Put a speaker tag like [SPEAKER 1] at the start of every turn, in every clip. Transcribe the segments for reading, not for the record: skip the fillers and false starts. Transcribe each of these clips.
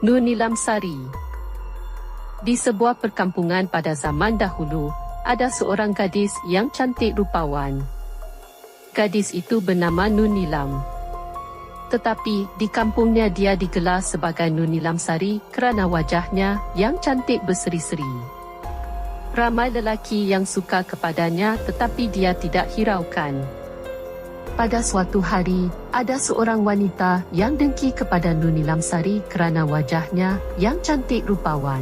[SPEAKER 1] Nur Nilam Sari. Di sebuah perkampungan pada zaman dahulu, ada seorang gadis yang cantik rupawan. Gadis itu bernama Nur Nilam. Tetapi di kampungnya dia digelar sebagai Nur Nilam Sari kerana wajahnya yang cantik berseri-seri. Ramai lelaki yang suka kepadanya tetapi dia tidak hiraukan. Pada suatu hari, ada seorang wanita yang dengki kepada Nur Nilam Sari kerana wajahnya yang cantik rupawan.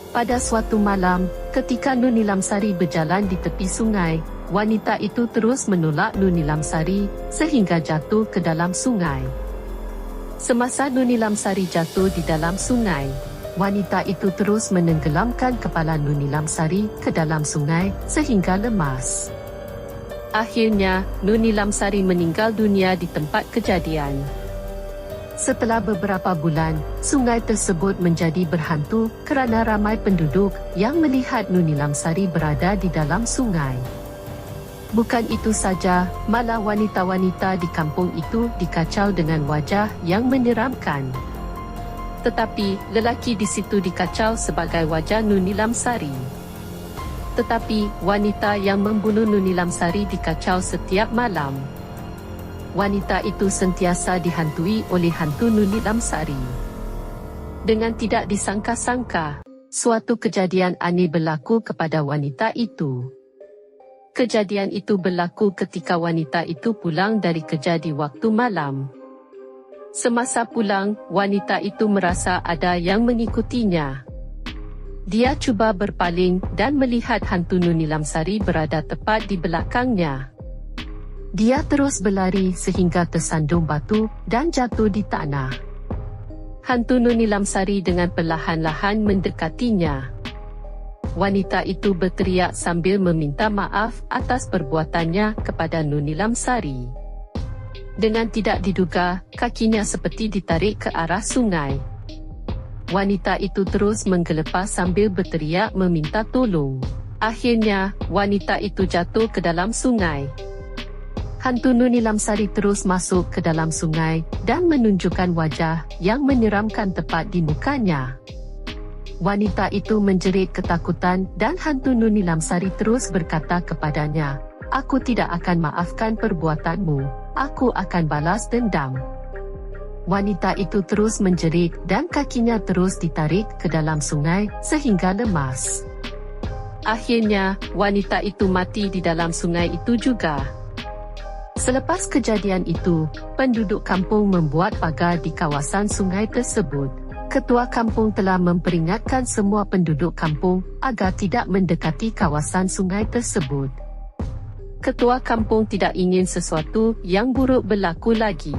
[SPEAKER 1] Pada suatu malam, ketika Nur Nilam Sari berjalan di tepi sungai, wanita itu terus menolak Nur Nilam Sari sehingga jatuh ke dalam sungai. Semasa Nur Nilam Sari jatuh di dalam sungai, wanita itu terus menenggelamkan kepala Nur Nilam Sari ke dalam sungai sehingga lemas. Akhirnya, Nur Nilam Sari meninggal dunia di tempat kejadian. Setelah beberapa bulan, sungai tersebut menjadi berhantu kerana ramai penduduk yang melihat Nur Nilam Sari berada di dalam sungai. Bukan itu saja, malah wanita-wanita di kampung itu dikacau dengan wajah yang menyeramkan. Tetapi, lelaki di situ dikacau sebagai wajah Nur Nilam Sari. Tetapi, wanita yang membunuh Nur Nilam Sari dikacau setiap malam. Wanita itu sentiasa dihantui oleh hantu Nur Nilam Sari. Dengan tidak disangka-sangka, suatu kejadian aneh berlaku kepada wanita itu. Kejadian itu berlaku ketika wanita itu pulang dari kerja di waktu malam. Semasa pulang, wanita itu merasa ada yang mengikutinya. Dia cuba berpaling dan melihat hantu Nur Nilam Sari berada tepat di belakangnya. Dia terus berlari sehingga tersandung batu dan jatuh di tanah. Hantu Nur Nilam Sari dengan perlahan-lahan mendekatinya. Wanita itu berteriak sambil meminta maaf atas perbuatannya kepada Nur Nilam Sari. Dengan tidak diduga, kakinya seperti ditarik ke arah sungai. Wanita itu terus menggelepar sambil berteriak meminta tolong. Akhirnya, wanita itu jatuh ke dalam sungai. Hantu Nur Nilam Sari terus masuk ke dalam sungai dan menunjukkan wajah yang menyeramkan tepat di mukanya. Wanita itu menjerit ketakutan dan hantu Nur Nilam Sari terus berkata kepadanya, "Aku tidak akan maafkan perbuatanmu. Aku akan balas dendam." Wanita itu terus menjerit dan kakinya terus ditarik ke dalam sungai sehingga lemas. Akhirnya, wanita itu mati di dalam sungai itu juga. Selepas kejadian itu, penduduk kampung membuat pagar di kawasan sungai tersebut. Ketua kampung telah memperingatkan semua penduduk kampung agar tidak mendekati kawasan sungai tersebut. Ketua kampung tidak ingin sesuatu yang buruk berlaku lagi.